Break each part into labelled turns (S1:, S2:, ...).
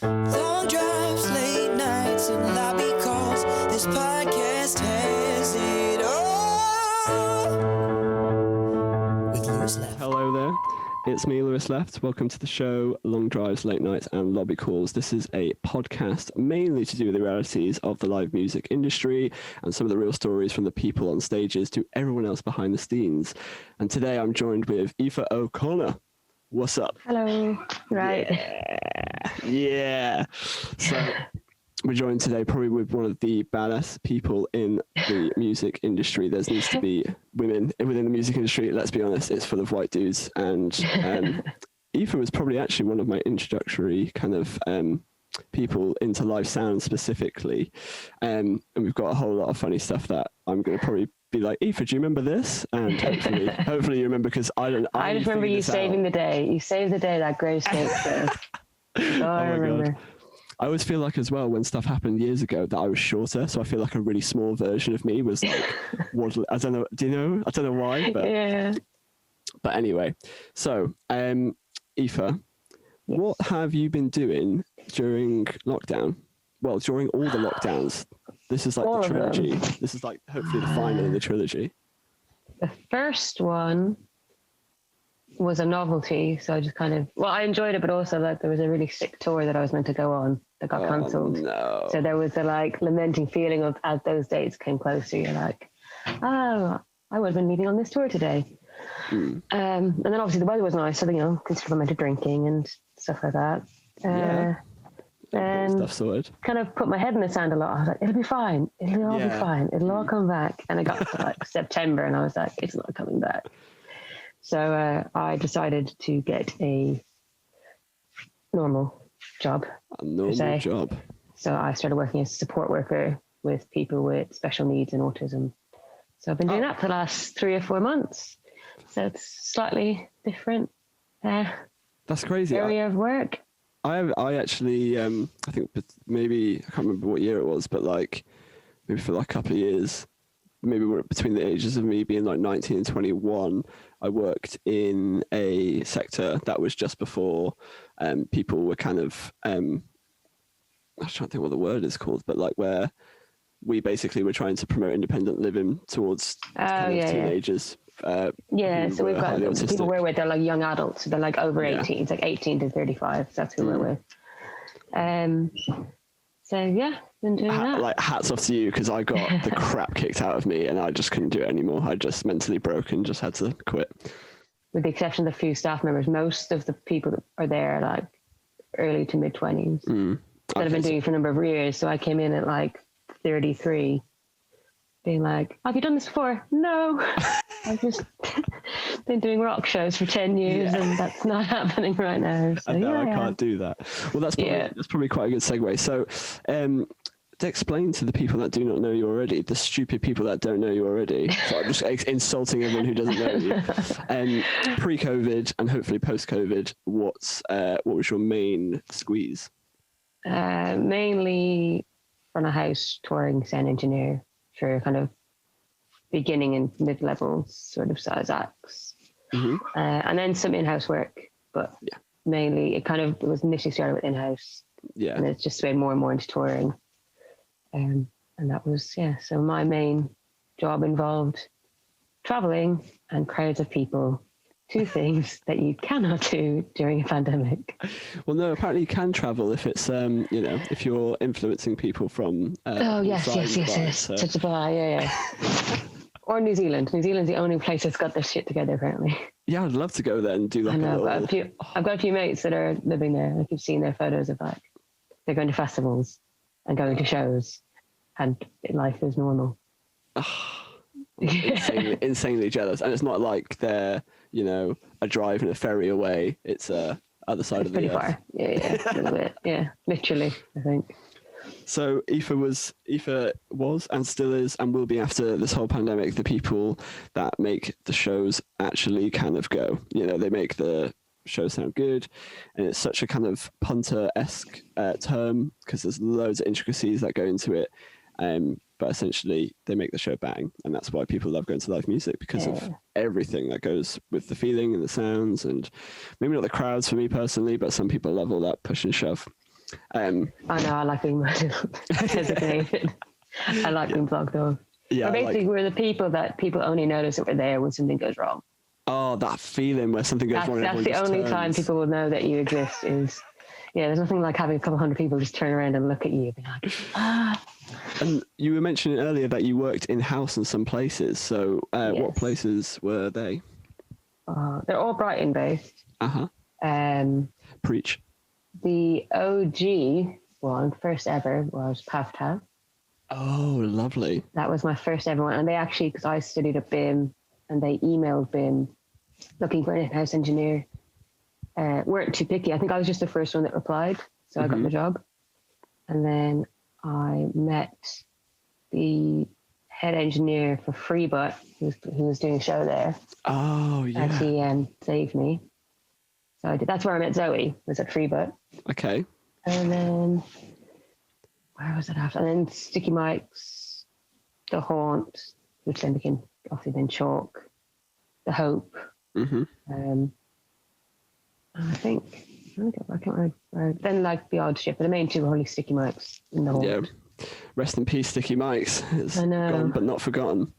S1: Long drives, late nights, and lobby calls. This podcast has it all. With Lewis Left.
S2: Hello there, it's me, Lewis Left. Welcome to the show, Long Drives, Late Nights, and Lobby Calls. This is a podcast mainly to do with the realities of the live music industry and some of the real stories from the people on stages to everyone else behind the scenes. And today I'm joined with Aoife O'Connor. What's up?
S3: Hello. Right.
S2: Yeah. So we're joined today probably with one of the badass people in the music industry. There needs to be women within the music industry. Let's be honest, it's full of white dudes. And Aoife was probably actually one of my introductory kind of people into live sound specifically. And we've got a whole lot of funny stuff that I'm going to probably be like, Aoife, do you remember this? And hopefully you remember, because I
S3: just remember you saving the day. You saved the day, that grave steak. So. I remember.
S2: God. I always feel like as well when stuff happened years ago that I was shorter, so I feel like a really small version of me was like, I don't know. Do you know? I don't know why, but
S3: yeah.
S2: But anyway, so Aoife,
S3: Yes.
S2: what have you been doing during lockdown? Well, during all the lockdowns. This is like
S3: All
S2: the
S3: of them.
S2: trilogy. This is like hopefully the final in the trilogy.
S3: The first one was a novelty, so I just I enjoyed it, but also like there was a really sick tour that I was meant to go on that got cancelled.
S2: No.
S3: So there was a like lamenting feeling of, as those dates came closer, you're like, oh, I would have been leaving on this tour today. And then obviously the weather was nice, so considered I meant to drinking and stuff like that. And
S2: Stuff sorted.
S3: kind of put my head in the sand a lot. I was like, it'll be fine. It'll all be fine. It'll all come back. And I got to like September and I was like, it's not coming back. So I decided to get a normal job.
S2: A normal job.
S3: So I started working as a support worker with people with special needs and autism. So I've been doing that for the last 3 or 4 months. So it's slightly different
S2: That's crazy.
S3: area of work.
S2: I actually, I think maybe, I can't remember what year it was, but like maybe for like a couple of years, maybe we're between the ages of me being like 19 and 21, I worked in a sector that was just before people were kind of, I'm trying to think what the word is called, but like where we basically were trying to promote independent living towards teenagers.
S3: So we've got people we're with, they're like young adults, so they're like over 18, it's like 18 to 35, so that's who we're with. So yeah, been doing that.
S2: Like hats off to you, because I got the crap kicked out of me and I just couldn't do it anymore. I just mentally broke and just had to quit.
S3: With the exception of the few staff members, most of the people that are there are like early to mid 20s that have been doing it for a number of years. So I came in at like 33 being like, have you done this before? No. I've just been doing rock shows for 10 years and that's not happening right now. So,
S2: I can't do that. Well, that's probably quite a good segue. So to explain to the people that do not know you already, the stupid people that don't know you already, so I'm just insulting everyone who doesn't know you. Pre-COVID and hopefully post-COVID, what was your main squeeze?
S3: Mainly front of house touring sound engineer for kind of beginning and mid-level sort of size acts. And then some in-house work, but mainly it was initially started with in-house and it's just swayed more and more into touring. And that was, so my main job involved traveling and crowds of people, 2 things that you cannot do during a pandemic.
S2: Well, no, apparently you can travel if it's, if you're influencing people from...
S3: yes. To Dubai, Or New Zealand. New Zealand's the only place that's got their shit together, apparently.
S2: Yeah, I'd love to go there and do like
S3: I've got a few mates that are living there. Like you've seen their photos of like, they're going to festivals and going to shows and life is normal.
S2: Insanely jealous. And it's not like they're, a drive and a ferry away. It's other side of the earth.
S3: Far. Yeah, a little bit. Yeah, literally, I think.
S2: So Aoife was and still is and will be after this whole pandemic the people that make the shows actually kind of go. They make the shows sound good, and it's such a kind of punter-esque term because there's loads of intricacies that go into it. But essentially, they make the show bang, and that's why people love going to live music, because of everything that goes with the feeling and the sounds, and maybe not the crowds for me personally, but some people love all that push and shove.
S3: I know, I like being designated. I like being blocked off.
S2: Yeah,
S3: But basically, we're the people that people only notice that we're there when something goes wrong.
S2: Oh, that feeling where something goes wrong.
S3: That's the only time people will know that you exist is, there's nothing like having a couple hundred people just turn around and look at you and be like, ah.
S2: And you were mentioning earlier that you worked in-house in some places. So what places were they?
S3: They're all Brighton based.
S2: Preach.
S3: The OG one, first ever, was Pavtav.
S2: Oh, lovely.
S3: That was my first ever one. And they actually, because I studied at BIM, and they emailed BIM looking for an in-house engineer. Weren't too picky. I think I was just the first one that replied. So I got the job. And then I met the head engineer for Freebutt, who was doing a show there.
S2: Oh, yeah.
S3: And he saved me. So that's where I met Zoe, was at Freebutt.
S2: Okay.
S3: And then, where was it after? And then Sticky Mike's, The Haunt, which then became, obviously then Chalk, The Hope. I can't remember. Then like the odd ship, but the main two were only Sticky Mike's and The Haunt. Yeah.
S2: Rest in peace, Sticky Mike's. It's
S3: I know.
S2: gone but not forgotten.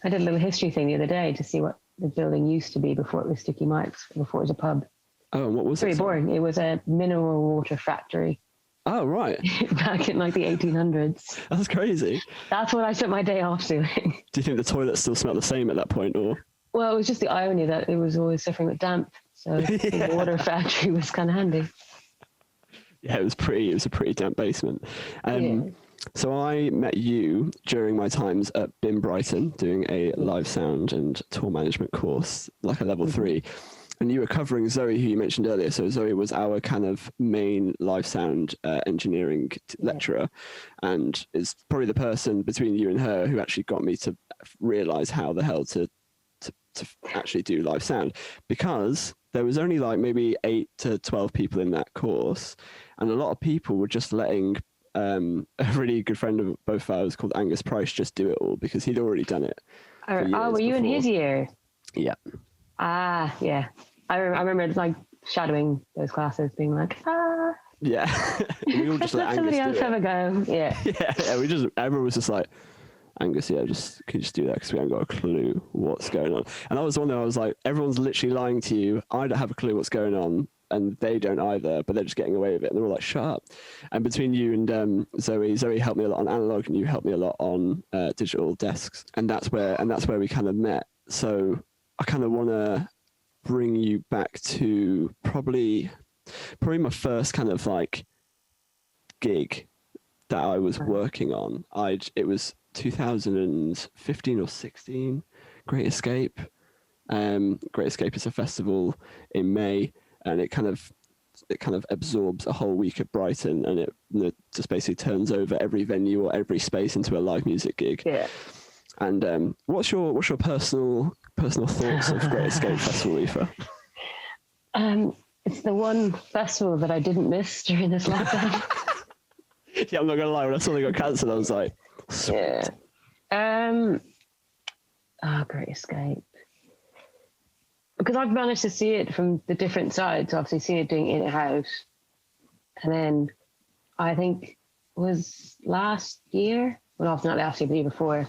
S3: I did a little history thing the other day to see what the building used to be before it was Sticky Mike's, before it was a pub.
S2: Oh, and what was it?
S3: Pretty boring. It was a mineral water factory.
S2: Oh, right.
S3: Back in like the 1800s.
S2: That's crazy.
S3: That's what I spent my day off doing.
S2: Do you think the toilets still smell the same at that point, or?
S3: Well, it was just the irony that it was always suffering with damp, so the water factory was kind of handy.
S2: Yeah, it was a pretty damp basement. So I met you during my times at BIM Brighton doing a live sound and tour management course, like a level 3. And you were covering Zoe, who you mentioned earlier. So Zoe was our kind of main live sound engineering lecturer, and is probably the person between you and her who actually got me to realize how the hell to actually do live sound, because there was only like maybe 8 to 12 people in that course, and a lot of people were just letting a really good friend of both of ours called Angus Price just do it all, because he'd already done it.
S3: Oh, were you in his year?
S2: Yeah.
S3: Ah, yeah. I remember like shadowing those classes, being like,
S2: Yeah. We all just let
S3: somebody
S2: Angus
S3: else have a go. Yeah.
S2: Yeah. Everyone was just like, Angus, can you just do that, because we haven't got a clue what's going on. And I was one there, I was like, everyone's literally lying to you. I don't have a clue what's going on, and they don't either, but they're just getting away with it. And they're all like, shut up. And between you and Zoe helped me a lot on analog, and you helped me a lot on digital desks. And that's where we kind of met. So I kind of want to bring you back to probably my first kind of like gig that I was working on. It was 2015 or 16, Great Escape. Great Escape is a festival in May, and it kind of absorbs a whole week at Brighton, and it just basically turns over every venue or every space into a live music gig.
S3: Yeah.
S2: And what's your personal thoughts of Great Escape Festival, Aoife?
S3: It's the one festival that I didn't miss during this lockdown.
S2: Yeah, I'm not gonna lie. When I saw they got cancelled, I was like, sweet.
S3: Yeah. Great Escape. Because I've managed to see it from the different sides. Obviously, seen it doing it in-house, and then I think it was last year. Well, not last year, but the year before.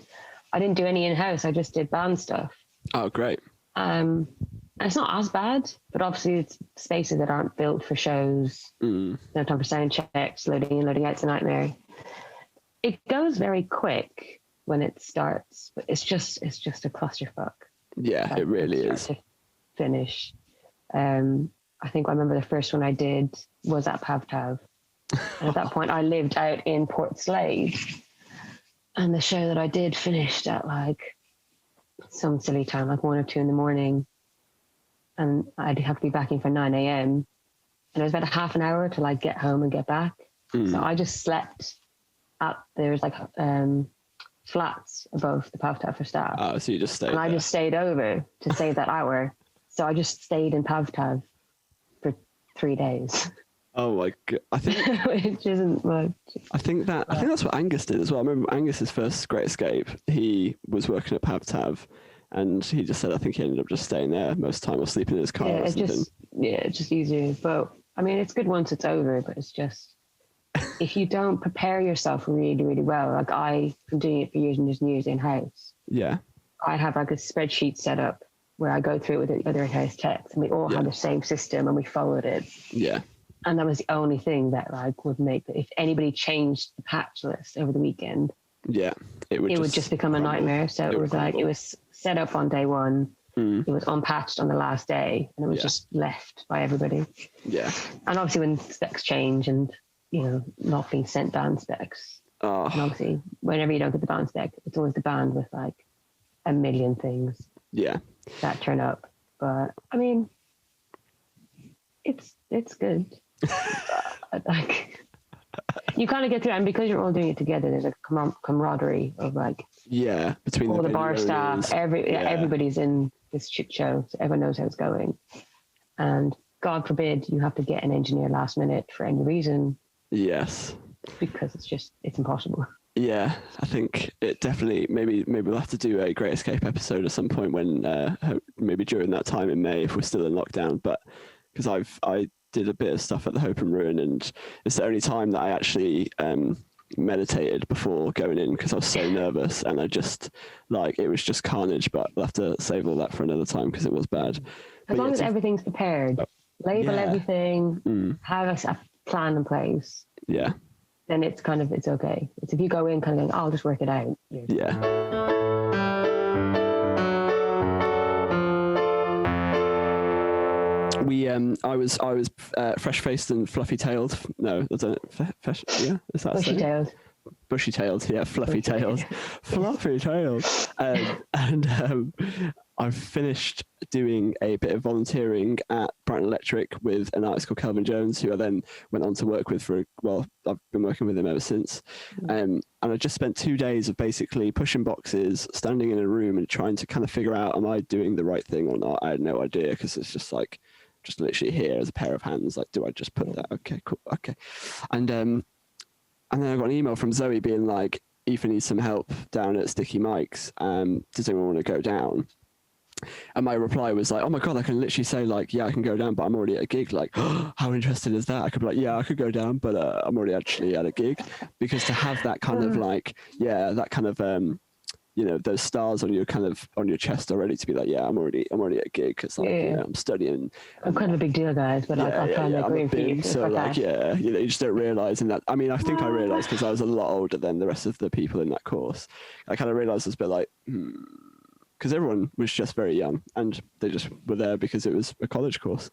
S3: I didn't do any in-house. I just did band stuff.
S2: Oh, great.
S3: And it's not as bad, but obviously it's spaces that aren't built for shows. No time for sound checks, loading in, loading out's a nightmare. It goes very quick when it starts, but it's just a clusterfuck.
S2: Yeah, it really is.
S3: To finish. I think I remember the first one I did was at Pavtav. And at that point I lived out in Port Slade. And the show that I did finished at like some silly time, like 1 or 2 in the morning. And I'd have to be back in for 9 a.m. And it was about a half an hour to like get home and get back. So I just slept there was like flats above the Pavtav for staff.
S2: Oh, so you just stayed
S3: And
S2: there.
S3: I just stayed over to save that hour. So I just stayed in Pavtav for 3 days.
S2: Oh my god! I think
S3: Which isn't much.
S2: I think that's what Angus did as well. I remember Angus's first Great Escape. He was working at Pavtav, and he just said I think he ended up just staying there most of the time or sleeping in his car.
S3: It's just easier. But I mean, it's good once it's over, but it's just if you don't prepare yourself really, really well, like I've been doing it for years and years and years in-house.
S2: Yeah.
S3: I have like a spreadsheet set up where I go through it with the other in-house techs, and we all had the same system and we followed it.
S2: Yeah.
S3: And that was the only thing that like would make, if anybody changed the patch list over the weekend, it would just become a nightmare. So it was like, it was set up on day one. It was unpatched on the last day, and it was just left by everybody.
S2: Yeah.
S3: And obviously when specs change and, you know, not being sent band specs. And obviously whenever you don't get the band spec, it's always the band with like a million things that turn up. But I mean, it's good. Like, you kind of get through it, and because you're all doing it together, there's a camaraderie of like
S2: between
S3: all the bar staff, everybody's in this shit show, so everyone knows how it's going. And God forbid you have to get an engineer last minute for any reason. Yes, because it's impossible.
S2: Yeah, I think it definitely, maybe we'll have to do a Great Escape episode at some point when maybe during that time in May if we're still in lockdown. But because I did a bit of stuff at the Hope and Ruin, and it's the only time that I actually meditated before going in because I was so nervous, and I just it was just carnage. But we'll have to save all that for another time because it was bad.
S3: As long as everything's prepared, label everything, have a plan in place.
S2: Yeah.
S3: Then it's okay. It's if you go in kind of going, I'll just work it out.
S2: Yeah. I was fresh faced and fluffy tailed. No, I don't. Is that
S3: bushy tailed?
S2: Bushy tailed, fluffy tailed, fluffy tailed. I've finished doing a bit of volunteering at Brighton Electric with an artist called Calvin Jones, who I then went on to work with I've been working with him ever since. And I just spent 2 days of basically pushing boxes, standing in a room and trying to kind of figure out, am I doing the right thing or not? I had no idea, because it's just literally here as a pair of hands. Like, do I just put that? Okay, cool. Okay. And then I got an email from Zoe being like, Aoife needs some help down at Sticky Mike's. Does anyone want to go down? And my reply was like, oh my God, I can literally say like, yeah, I can go down, but I'm already at a gig. Like, how interesting is that? I could be like, yeah, I could go down, but I'm already actually at a gig. Because to have that kind of that kind of, those stars on your chest already, to be like, yeah, I'm already at a gig. It's like, I'm studying.
S3: I'm kind of a big deal, guys, but I kind of agree with you.
S2: So you just don't realise. And that, I mean, I think I realised because I was a lot older than the rest of the people in that course. I kind of realised it's a bit like, because everyone was just very young and they just were there because it was a college course.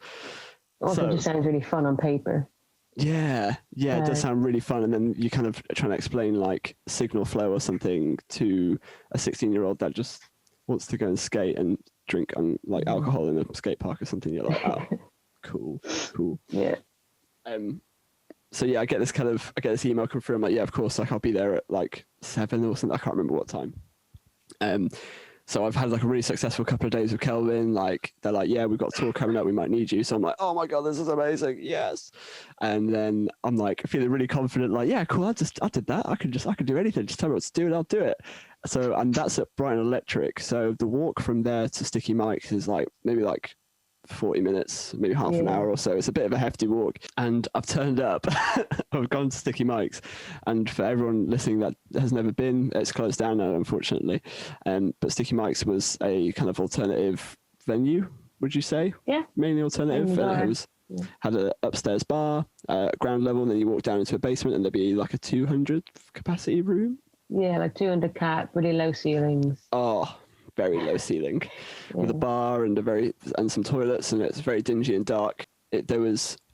S3: Also, it just sounds really fun on paper.
S2: Yeah, it does sound really fun. And then you kind of trying to explain like signal flow or something to a 16-year-old that just wants to go and skate and drink alcohol in a skate park or something. You're like, oh, cool.
S3: Yeah.
S2: So I get this email come through. I'm like, yeah, of course. Like, I'll be there at like 7 or something. I can't remember what time. So I've had like a really successful couple of days with Kelvin. Like, they're like, yeah, we've got a tour coming up, we might need you. So I'm like, oh my God, this is amazing. Yes. And then I'm like feeling really confident, like, yeah, cool. I did that. I can do anything. Just tell me what to do and I'll do it. So, and that's at Brighton Electric. So the walk from there to Sticky Mike's is like, maybe like 40 minutes, maybe half an hour or so. It's a bit of a hefty walk. And I've turned up. I've gone to Sticky Mike's. And for everyone listening that has never been, it's closed down now, unfortunately. But Sticky Mike's was a kind of alternative venue, would you say?
S3: Yeah.
S2: Mainly alternative. It had an upstairs bar, ground level, and then you walk down into a basement and there'd be like a 200 capacity room.
S3: Yeah, like 200 cap, really low ceilings.
S2: Oh, very low ceiling, with a bar and some toilets, and it's very dingy and dark. I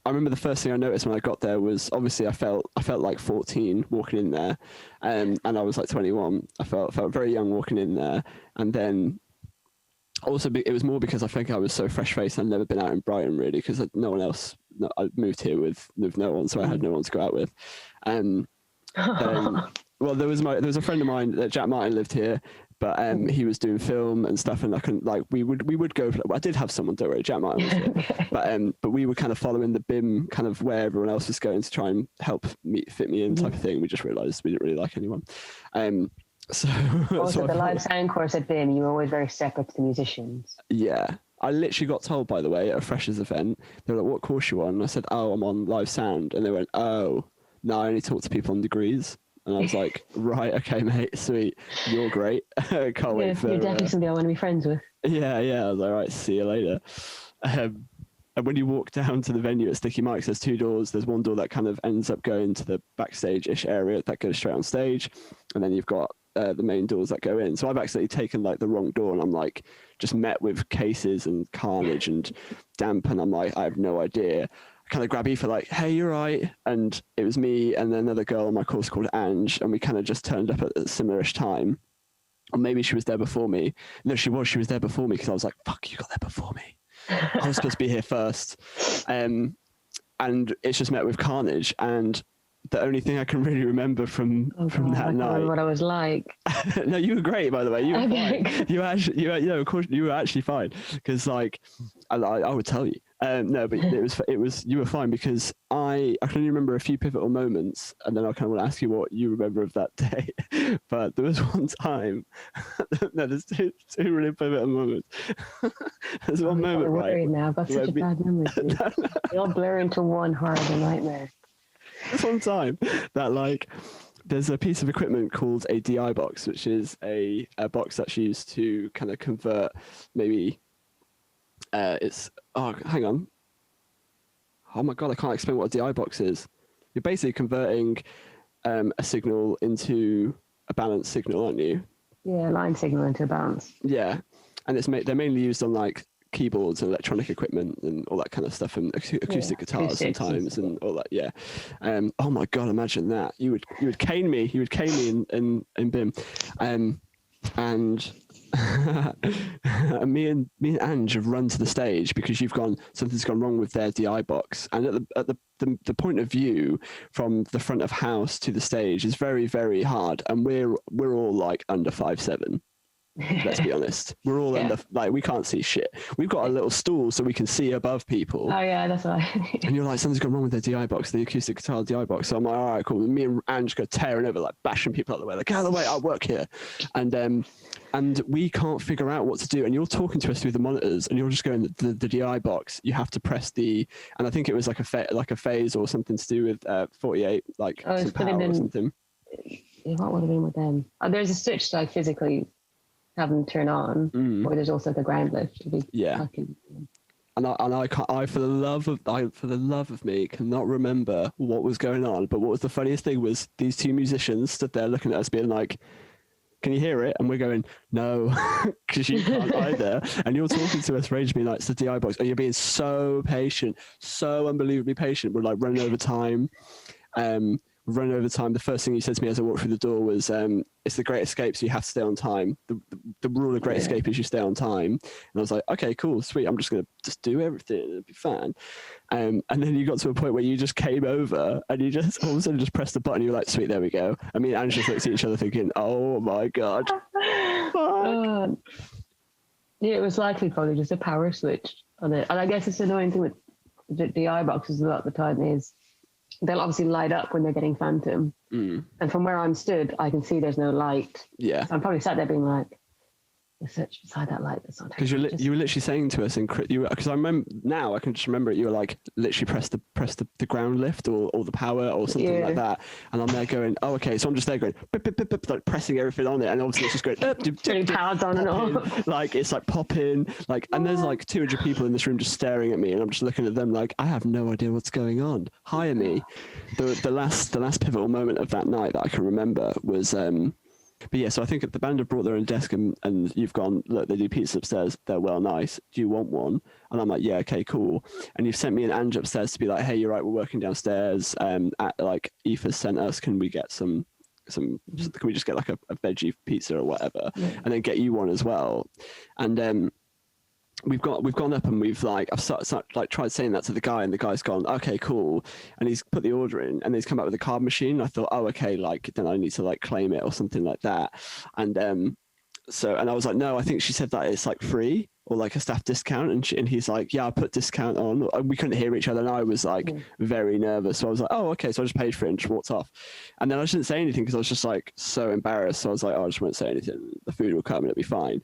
S2: remember the first thing I noticed when I got there was, obviously I felt like 14 walking in there, and I was like 21. I felt very young walking in there, and then also it was more because I think I was so fresh faced. I'd never been out in Brighton really, because I moved here with no one, so I had no one to go out with. Well, there was a friend of mine that Jack Martin lived here. But he was doing film and stuff, and I couldn't, like, we would go. I did have someone, don't worry, Jack Martin was here. But we were kind of following the BIM, kind of where everyone else was going to try and help fit me in, type of thing. We just realised we didn't really like anyone. So
S3: also, the live sound course at BIM, you were always very separate to the musicians.
S2: Yeah. I literally got told, by the way, at a freshers event, they were like, what course you on? And I said, oh, I'm on live sound. And they went, oh, no, I only talk to people on degrees. And I was like, right, okay, mate, sweet, you're great. Can't wait for.
S3: You're definitely somebody I want to be friends with.
S2: Yeah. I was like, right, see you later. And when you walk down to the venue at Sticky Mike's, there's 2 doors. There's one door that kind of ends up going to the backstage-ish area that goes straight on stage, and then you've got the main doors that go in. So I've actually taken like the wrong door, and I'm like just met with cases and carnage and damp, and I'm like, I have no idea. I kind of grab Aoife like, hey, you're right. And it was me and then another girl on my course called Ange, and we kind of just turned up at a similar-ish time. Or maybe she was there before me. No, she was there before me, because I was like, fuck, you got there before me. I was supposed to be here first. And it's just met with carnage. And the only thing I can really remember from that
S3: I can't
S2: night.
S3: remember what I was like.
S2: No, you were great, by the way. You were
S3: Okay.
S2: fine. Of course, you were actually fine. Because, like, I would tell you. No, but it was you were fine, because I can only remember a few pivotal moments, and then I kind of want to ask you what you remember of that day. But there was one time. No, there's two really pivotal moments. There's one moment,
S3: I'm worried
S2: right?
S3: now. I've got such a bad memory. They all blur into one horrible nightmare.
S2: There's one time that, like, there's a piece of equipment called a DI box, which is a box that's used to kind of convert maybe. Hang on. Oh my God, I can't explain what a DI box is. You're basically converting a signal into a balanced signal, aren't you?
S3: Yeah, line signal into a balance.
S2: Yeah, and they're mainly used on like keyboards and electronic equipment and all that kind of stuff, and acoustic guitars sometimes and all that. Yeah. Oh my God, imagine that. You would cane me. You would cane me in BIM, and me and Ange have run to the stage because something's gone wrong with their DI box, and at the point of view from the front of house to the stage is very, very hard, and we're all like under 5'7". Let's be honest, we're all under, like, we can't see shit. We've got a little stool so we can see above people.
S3: Oh yeah, that's right.
S2: And you're like, something's gone wrong with their DI box, the acoustic guitar DI box. So I'm like, all right, cool. And me and Ange go tearing over, like bashing people out of the way, like, get out of the way, I work here. And we can't figure out what to do. And you're talking to us through the monitors, and you're just going, the DI box, you have to press and I think it was like a phase or something to do with 48, like some power or something.
S3: What would have been with them? Oh, there's a switch to like physically have them turn on, or there's also the ground lift. And
S2: I for the love of me cannot remember what was going on. But what was the funniest thing was these 2 musicians stood there looking at us, being like, "Can you hear it?" And we're going, "No," because you can't either. And you're talking to us, rage being like, "It's the DI box," and you're being so patient, so unbelievably patient. We're like running over time. The first thing you said to me as I walked through the door was, it's the Great Escape, so you have to stay on time. The rule of Great Escape is you stay on time. And I was like, okay, cool, sweet. I'm just going to do everything. It'll be fine. And then you got to a point where you just came over and you just all of a sudden just pressed the button. You were like, sweet, there we go. I mean, Ange just looked at each other thinking, oh my God.
S3: Yeah, it was likely probably just a power switch on it. And I guess it's annoying thing with the DI boxes a lot of the time is they'll obviously light up when they're getting phantom. And from where I'm stood, I can see there's no light.
S2: Yeah.
S3: So I'm probably sat there being like, search beside that light that's on.
S2: Because you were literally saying to us, because I remember now, I can just remember it. You were like, literally press the ground lift or the power or something like that. And I'm there going, oh, okay. So I'm just there going, bip, bip, bip, bip, like pressing everything on it, and obviously it's just going,
S3: turning pads on and off.
S2: Like it's like popping, like, and there's like 200 people in this room just staring at me, and I'm just looking at them like, I have no idea what's going on. Hire me. The last pivotal moment of that night that I can remember was. But yeah, so I think the band have brought their own desk and you've gone, look, they do pizza upstairs. They're well nice. Do you want one? And I'm like, yeah, okay, cool. And you've sent me an Ange upstairs to be like, hey, you're right, we're working downstairs. Like Aoife sent us, can we get can we just get like a veggie pizza or whatever? Yeah. And then get you one as well. And we've gone up and we've like, I've tried saying that to the guy, and the guy's gone, okay, cool. And he's put the order in, and he's come back with a card machine. I thought, oh, okay, like then I need to like claim it or something like that. And and I was like, no, I think she said that it's like free or like a staff discount. And he's like, yeah, I put discount on. We couldn't hear each other, and I was like very nervous. So I was like, oh, okay. So I just paid for it and just walked off. And then I just didn't say anything because I was just like so embarrassed. So I was like, oh, I just won't say anything. The food will come and it'll be fine.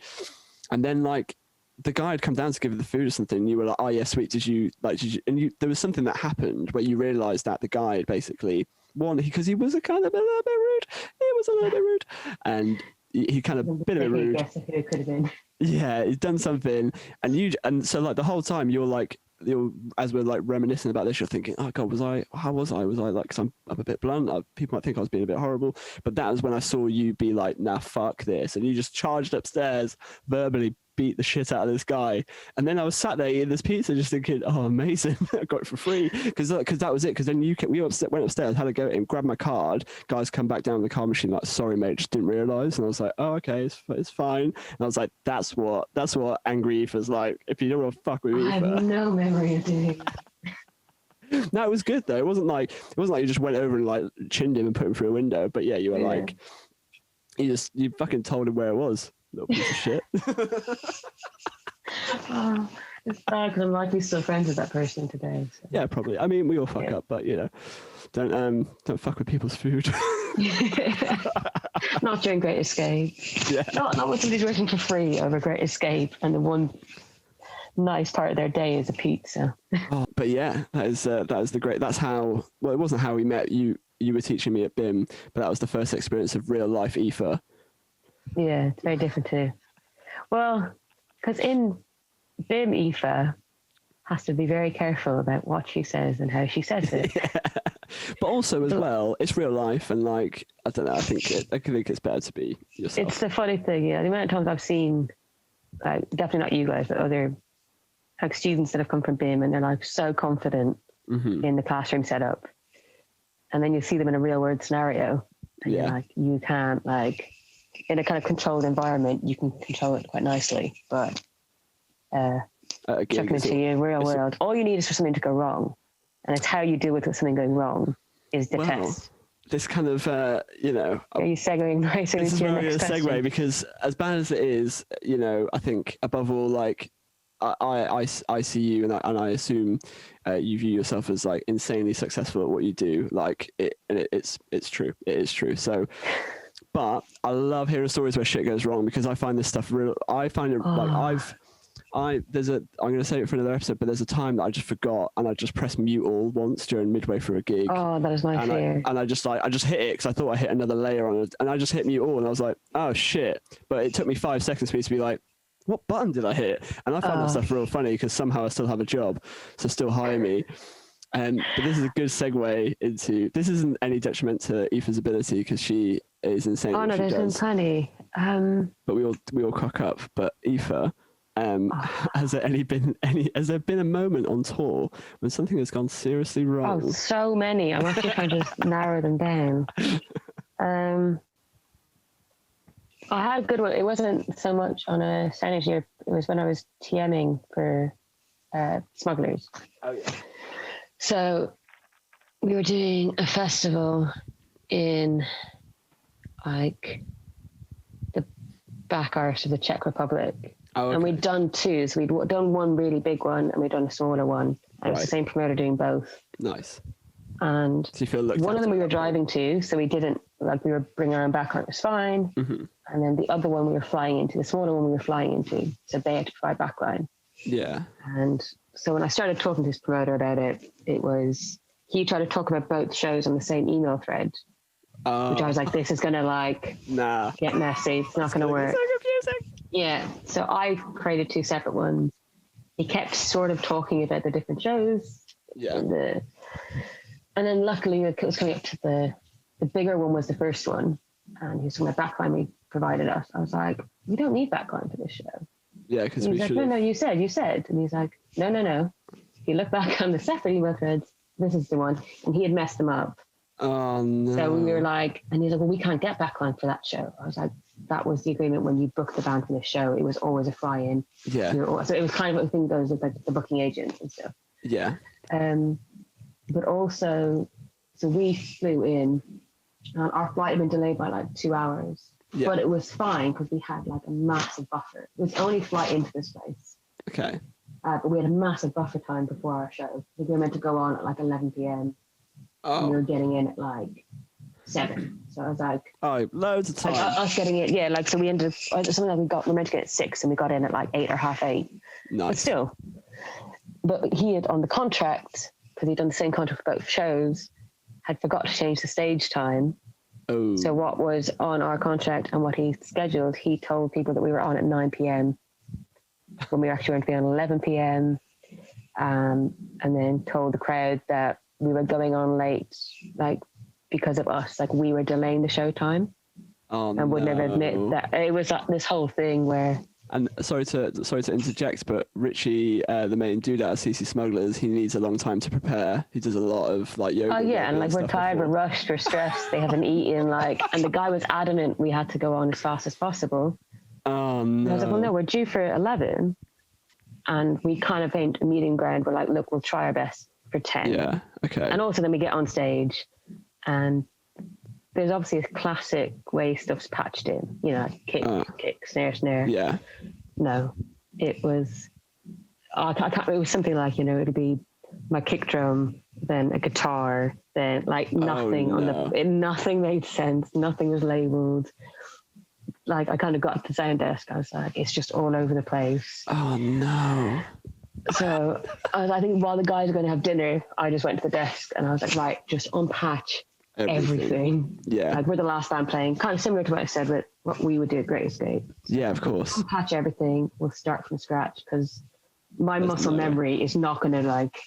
S2: And then like, the guy had come down to give you the food or something, and you were like, oh yeah, sweet, did you, and there was something that happened where you realised that the guy had basically because he was a kind of a little bit rude. He was a little bit rude, and he kind of been a bit rude.
S3: Guess who it could have been.
S2: Yeah, he's done something, and so like the whole time you're as we're like reminiscing about this, you're thinking, oh god, how was I like, because I'm a bit blunt, people might think I was being a bit horrible, but that was when I saw you be like, nah, fuck this, and you just charged upstairs, verbally beat the shit out of this guy, and then I was sat there eating this pizza just thinking, oh amazing, I got it for free, because that was it, because then we went upstairs, had a go at him, grabbed my card, guys come back down the card machine like, sorry mate, just didn't realise, and I was like, oh okay, it's fine, and I was like, that's what angry Aoife's like, if you don't want to fuck with Aoife.
S3: I have no memory of doing that.
S2: No, it was good though. It wasn't like you just went over and like chinned him and put him through a window. But yeah, you were like, you fucking told him where it was. Little piece of shit.
S3: Oh, it's bad because I'm likely still friends with that person today. So.
S2: Yeah, probably. I mean, we all fuck up, but don't fuck with people's food.
S3: Not during Great Escape. Yeah. Not when somebody's working for free over Great Escape, and the one nice part of their day is a pizza.
S2: Oh, but yeah, that is the great. That's how. Well, it wasn't how we met. You were teaching me at BIM, but that was the first experience of real life Aoife.
S3: Yeah, it's very different too. Well, because in BIM, Aoife has to be very careful about what she says and how she says it.
S2: Yeah. But also as well, it's real life, and like I don't know. I think it's better to be yourself.
S3: It's the funny thing, yeah. The amount of times I've seen, definitely not you guys, but other like students that have come from BIM, and they're like so confident in the classroom setup, and then you see them in a real world scenario, and you're like, you can't, like, in a kind of controlled environment, you can control it quite nicely, but chucking into your real world, all you need is for something to go wrong, and it's how you deal with something going wrong is the test.
S2: This kind of, Are you
S3: segueing nicely into your next question?
S2: Segue, because as bad as it is, I think above all, like, I see you, and I assume you view yourself as like insanely successful at what you do. Like it's true. It is true. So, but I love hearing stories where shit goes wrong, because I find this stuff real. I find it like I'm going to say it for another episode, but there's a time that I just forgot, and I just pressed mute all once during midway through a gig.
S3: Oh, that is my fear.
S2: I just hit it because I thought I hit another layer on it, and I just hit mute all, and I was like, oh shit! But it took me 5 seconds for me to be like, what button did I hit? And I find that stuff real funny, because somehow I still have a job, so still hire me. But this is a good segue into, this isn't any detriment to Aoife's ability, because she is insane.
S3: Oh no, there's been plenty.
S2: But we all cock up. But Aoife, has there been a moment on tour when something has gone seriously wrong?
S3: Oh, so many. I'm actually trying to narrow them down. I had a good one. It wasn't so much on a sound engineer. It was when I was TMing for Smugglers.
S2: Oh yeah.
S3: So we were doing a festival in like the back arse of the Czech Republic. Oh, okay. And we'd done two. So we'd done one really big one, and we'd done a smaller one. And it was the same promoter doing both. Nice. And so you feel one of them we were driving to, so we didn't, like, we were bringing our own backline, it was fine. Mm-hmm. And then the other one we were flying into, the smaller one we were flying into, so they had to provide backline. Yeah. And so when I started talking to his promoter about it, he tried to talk about both shows on the same email thread, which I was like, this is going to get messy. It's not going to work. So confusing. Yeah. So I created 2 separate ones. He kept sort of talking about the different shows. Yeah. And then luckily it was coming up to the bigger one was the first one. And he was talking about backline we provided us. I was like, we don't need backline for this show. Yeah, because we should. No, you said. And he's like, no. If you look back on the separate email threads, this is the one. And he had messed them up. Oh, no. So we were like, and he's like, well, we can't get backline for that show. I was like, that was the agreement when you booked the band for this show. It was always a fly-in. Yeah. So it was kind of what the thing goes with, like, the booking agent and stuff. Yeah. But also, so we flew in, and our flight had been delayed by like 2 hours. Yeah. But it was fine because we had like a massive buffer. It was the only flight into this place. Okay. But we had a massive buffer time before our show. We were meant to go on at like 11 p.m. Oh. And we were getting in at like 7. So I was like, loads of time. Like, us getting it, yeah. Like, so we ended up, something like we were meant to get at 6, and we got in at like 8 or half 8. Nice. But still. But he had on the contract, because he'd done the same contract for both shows, had forgot to change the stage time.
S2: Oh.
S3: So what was on our contract and what he scheduled, he told people that we were on at 9 p.m. when we were actually going to be on 11 p.m. And then told the crowd that we were going on late, like because of us, like we were delaying the show time. And would never admit that. It was this whole thing where.
S2: And sorry to interject, but Richie, the main dude out of CC Smugglers, he needs a long time to prepare. He does a lot of like yoga.
S3: Oh yeah, and like we're tired, we're rushed, we're stressed. They haven't eaten, like, and the guy was adamant we had to go on as fast as possible.
S2: Oh no!
S3: And I was like, well, no, we're due for 11, and we kind of aimed a meeting ground. We're like, look, we'll try our best for 10.
S2: Yeah. Okay.
S3: And also, then we get on stage, and there's obviously a classic way stuff's patched in, you know, kick, snare.
S2: Yeah.
S3: No, it was, I can't, it was something like, you know, it'll be my kick drum, then a guitar, then like nothing nothing made sense. Nothing was labeled. Like I kind of got to the sound desk. I was like, it's just all over the place.
S2: Oh no.
S3: So I think while the guys were going to have dinner, I just went to the desk and I was like, right, just unpatch everything.
S2: Yeah.
S3: Like we're the last band playing, kind of similar to what I said with what we would do at Great Escape.
S2: Yeah, of course.
S3: Unpatch everything. We'll start from scratch because my muscle memory is not going to like.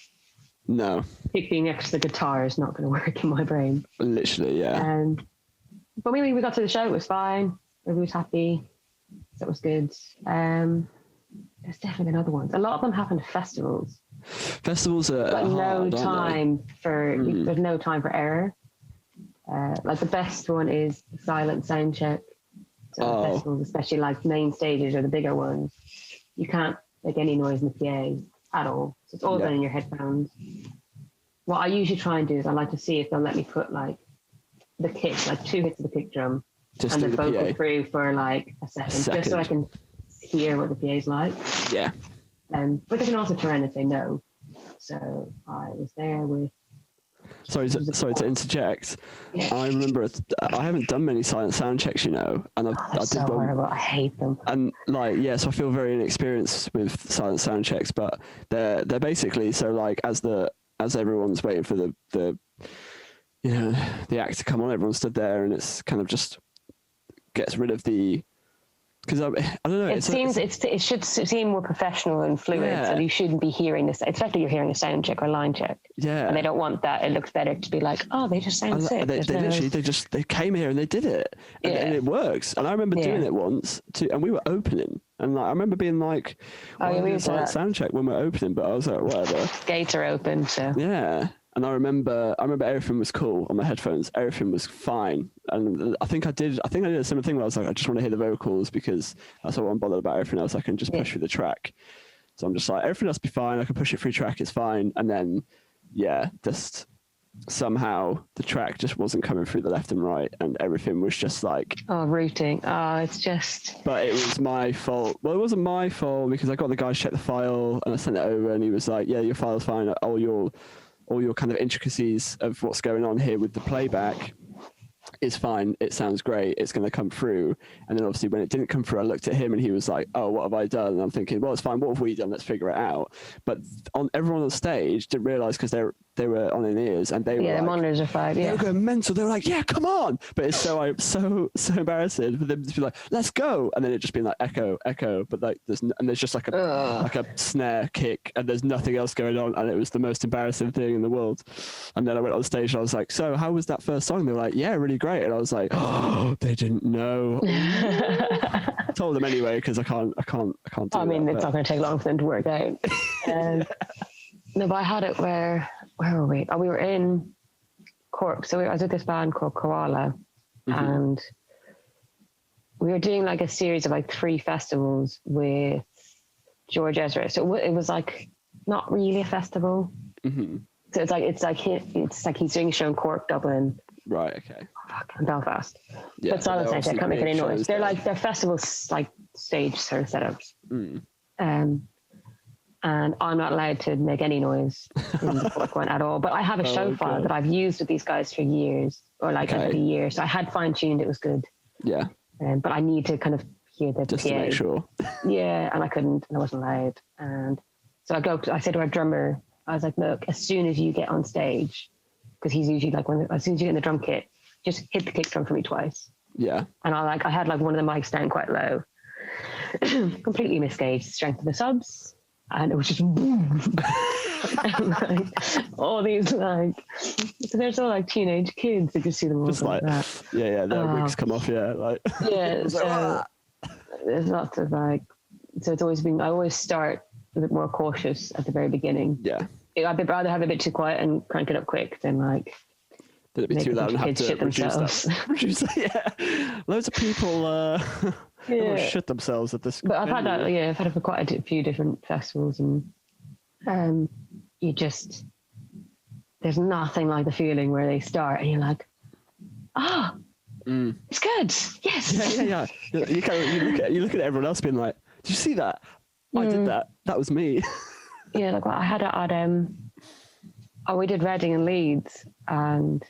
S2: No.
S3: Picking next to the guitar is not going to work in my brain.
S2: Literally, yeah.
S3: But we got to the show. It was fine. Everybody was happy. That was good. There's definitely been other ones. A lot of them happen at festivals.
S2: Festivals are
S3: but
S2: hard,
S3: there's no time for error. Like the best one is silent Soundcheck. So festivals, especially like main stages or the bigger ones, you can't make any noise in the PA at all. So it's all done in your headphones. What I usually try and do is I like to see if they'll let me put like the kick, like 2 hits of the kick drum,
S2: just
S3: and the vocal
S2: PA
S3: through for like a second, just so I can hear what the PA's like. Yeah. But they can also turn and say no. So I was there with.
S2: Sorry to interject. Yeah. I remember I haven't done many silent sound checks, you know, and I did
S3: so horrible. I hate them.
S2: And like, so I feel very inexperienced with silent sound checks, but they're basically so like as everyone's waiting for the you know the act to come on, everyone stood there, and it's kind of just gets rid of the. Because I don't know.
S3: It should seem more professional and fluid, so you shouldn't be hearing this. Especially you're hearing a sound check or line check. Yeah. And they don't want that. It looks better to be like, oh, they just sound sick.
S2: They came here and they did it, and it works. And I remember doing it once too, and we were opening, and like I remember being like, we did a sound check when we're opening, but I was like, whatever.
S3: Gates are open, so.
S2: Yeah. And I remember everything was cool on my headphones. Everything was fine. And I think I did a similar thing where I was like, I just want to hear the vocals because that's all I'm bothered about. Everything else I can just push through the track. So I'm just like, everything else be fine. I can push it through track. It's fine. And then, just somehow the track just wasn't coming through the left and right. And everything was just like.
S3: Oh, routing. Oh, it's just.
S2: But it was my fault. Well, it wasn't my fault because I got the guy to check the file and I sent it over and he was like, yeah, your file's fine. All your kind of intricacies of what's going on here with the playback is fine. It sounds great. It's going to come through. And then obviously when it didn't come through, I looked at him and he was like, oh, what have I done? And I'm thinking, well, it's fine. What have we done? Let's figure it out. But everyone on stage didn't realize because they were on in ears and they were
S3: the
S2: like,
S3: monitors are fine.
S2: They were going mental. They were like, yeah, come on. But it's so embarrassing for them to be like, let's go. And then it just being like echo. But like there's just like a snare kick and there's nothing else going on. And it was the most embarrassing thing in the world. And then I went on stage and I was like, so how was that first song? They were like, yeah, really great. And I was like, oh, they didn't know. I told them anyway because I can't do
S3: it's not going to take long for them to work out. No, but I had it where were we? Oh, we were in Cork. So I was with this band called Koala, and we were doing like a series of like 3 festivals with George Ezra. So it was like not really a festival. Mm-hmm. So it's like he's doing a show in Cork, Dublin.
S2: Right. Okay.
S3: And Belfast. Yeah, but silent sound, I can't make any noise. They're festivals like stage sort of setups. And I'm not allowed to make any noise in the Cork one at all. But I have a show file that I've used with these guys for years, or like over the years. So I had fine-tuned, it was good.
S2: Yeah.
S3: But I need to kind of hear the
S2: just
S3: PA.
S2: To make sure.
S3: Yeah, and I couldn't, and I wasn't allowed. And so I said to our drummer, I was like, look, as soon as you get on stage, because he's usually like, as soon as you get in the drum kit, just hit the kick drum for me twice.
S2: Yeah.
S3: And I had like one of the mics down quite low, completely misgauged the strength of the subs, and it was just boom. And, like, all these like, so there's all like teenage kids, you just see them all
S2: Just like
S3: that.
S2: yeah, their wigs come off, like
S3: Yeah,
S2: like,
S3: so there's lots of like, so it's always been, I always start a bit more cautious at the very beginning.
S2: Yeah.
S3: I'd rather have a bit too quiet and crank it up quick than like,
S2: did it be too loud and have to reduce that? Yeah, loads of people shit themselves at this.
S3: But I've had that. Yeah, I've had it for quite a few different festivals, and you just, there's nothing like the feeling where they start and you're like, it's good. Yes.
S2: Yeah. You look at everyone else being like, did you see that? I did that. That was me.
S3: Yeah, like I had it at we did Reading and Leeds, and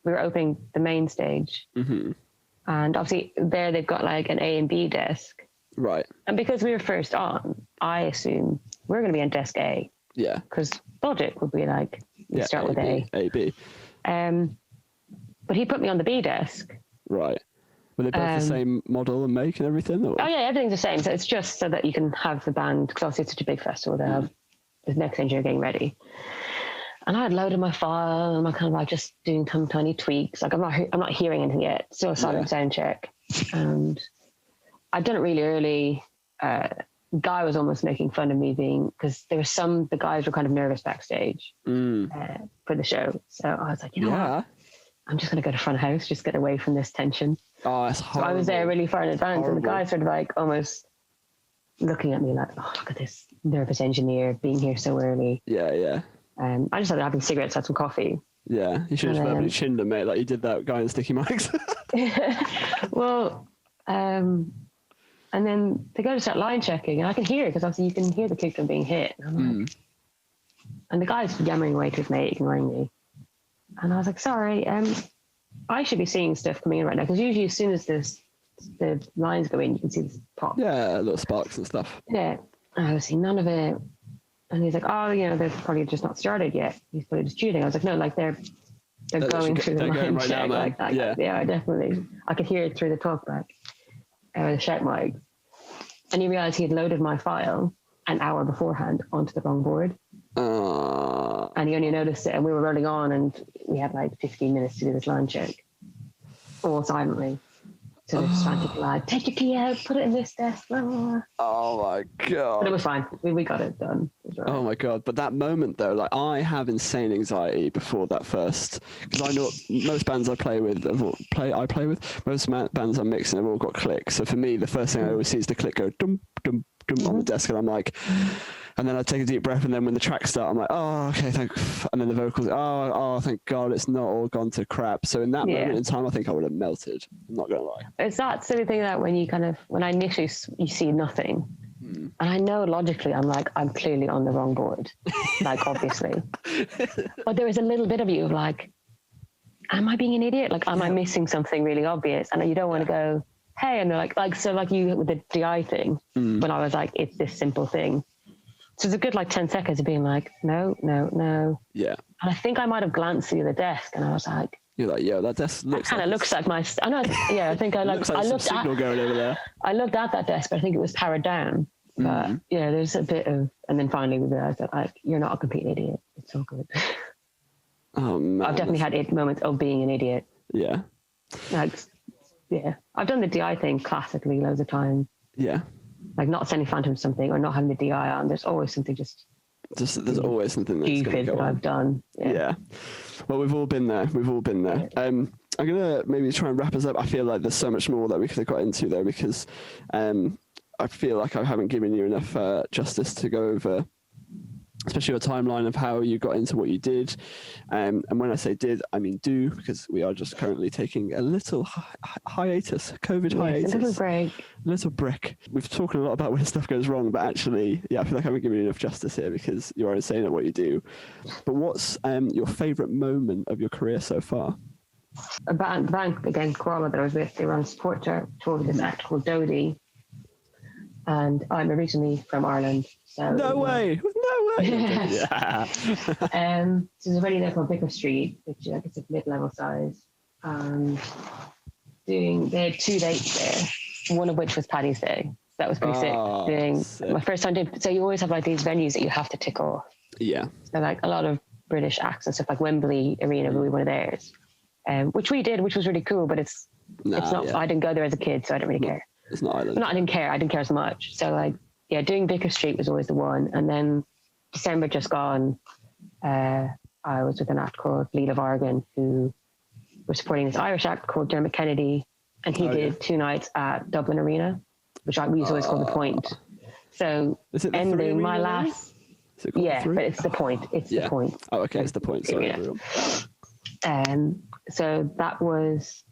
S3: we were opening the main stage. Mm-hmm. And obviously there they've got like an A and B desk. Right. And because we were first on, I assume we're going to be on desk A. Yeah. Because logic would be like, you start with A. A, B. But he put me on the B desk. Right. Were they both the same model and make and everything? Or? Oh yeah, everything's the same. So it's just so that you can have the band, because obviously it's such a big festival, they have the next engineer getting ready. And I had loaded my file and I'm kind of like just doing some tiny tweaks. Like I'm not hearing anything yet. Still a silent sound check. And I'd done it really early. Guy was almost making fun of me because there was the guys were kind of nervous backstage for the show. So I was like, you know what? I'm just going to go to front of house, just get away from this tension. Oh, that's horrible. So I was there really far in advance, and the guys sort of like almost looking at me like, oh, look at this nervous engineer being here so early. Yeah. I just started having cigarettes, had some coffee. Yeah, you should have verbally chinned them, mate, like you did that guy in Sticky Mike's. Well, and then they go to start line checking, and I can hear it, because obviously you can hear the kick drum being hit. And I'm like, and the guy's yammering away to his mate, ignoring me. And I was like, sorry, I should be seeing stuff coming in right now, because usually as soon as the lines go in, you can see this pop. Yeah, little sparks and stuff. Yeah, and I was seeing none of it. And he's like, oh, they're probably just not started yet. He's probably just shooting. I was like, no, like they're going through the line right check. Now, yeah, I definitely. I could hear it through the talkback, the shout mic. And he realized he had loaded my file an hour beforehand onto the wrong board. And he only noticed it, and we were rolling on, and we had like 15 minutes to do this line check, all silently. So they're just trying to like, take your key out, put it in this desk. Blah, blah, blah. Oh my God. But it was fine. We got it done. Right. Oh my God. But that moment though, like I have insane anxiety before that first, because I know most bands I play with, most bands I'm mixing have all got clicks. So for me, the first thing I always see is the click go dum, dum, dum on the desk, and I'm like, and then I take a deep breath, and then when the tracks start, I'm like, oh, okay, and then the vocals, oh, thank God, it's not all gone to crap. So in that moment in time, I think I would have melted. I'm not gonna lie. It's that silly thing that when I initially you see nothing, and I know logically, I'm clearly on the wrong board, like obviously, but there is a little bit of you of like, am I being an idiot? Like, am I missing something really obvious? And you don't want to go, hey, and they're like, so like you with the DI thing, when I was like, it's this simple thing. So it's a good like 10 seconds of being like, no. Yeah. And I think I might have glanced through the desk, and I was like, you're like, yeah, that desk looks kind of looks like my. I know. Yeah, I think I like. I looked at signal going over there. I looked at that desk, but I think it was powered down. But yeah, there's a bit of, and then finally we realized that like you're not a complete idiot. It's all good. Oh man, I've definitely had moments of being an idiot. Yeah. Like, yeah, I've done the DI thing classically loads of times. Yeah. Like not sending Phantom something or not having the DI on. There's always something just there's always something that's stupid that I've done. Yeah. Well, we've all been there. I'm gonna maybe try and wrap us up. I feel like there's so much more that we could have got into though, because I feel like I haven't given you enough justice to go over, especially a timeline of how you got into what you did. And when I say did, I mean do, because we are just currently taking a little hiatus, COVID hiatus. A little break. We've talked a lot about when stuff goes wrong, but actually, I feel like I haven't given you enough justice here, because you are insane at what you do. But what's your favourite moment of your career so far? The band, again, Koala, that I was with, they were on a support tour with this act called Dodie. And I'm originally from Ireland. So no way!
S2: Yeah.
S3: So there's a venue there called Vicar Street, which I guess is mid-level size. They had 2 dates there, one of which was Paddy's Day. So that was pretty sick. My first time so you always have like these venues that you have to tick off.
S2: Yeah.
S3: So like a lot of British acts and stuff, like Wembley Arena will be one of theirs, which we did, which was really cool, but it's not, I didn't go there as a kid, so I don't really care.
S2: It's not Ireland.
S3: I didn't care as much. So like, yeah, doing Vicar Street was always the one. And then December just gone, I was with an act called Lead of Argan, who were supporting this Irish act called Dermot Kennedy, and he did 2 nights at Dublin Arena, which we used to always call the Point. So ending my last, but it's the Point. It's the Point.
S2: Oh, okay, it's the Point. Sorry.
S3: So that was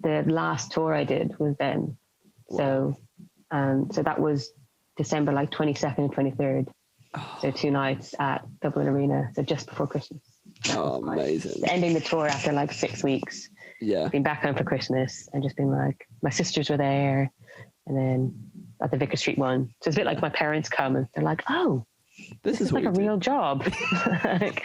S3: the last tour I did was then. Wow. So that was December like 22nd and 23rd. So 2 nights at Dublin Arena. So just before Christmas.
S2: Amazing.
S3: Ending the tour after like 6 weeks.
S2: Yeah.
S3: Being back home for Christmas and just being like, my sisters were there, and then at the Vicar Street one. So it's a bit like my parents come and they're like, oh, this is like a real job. Like,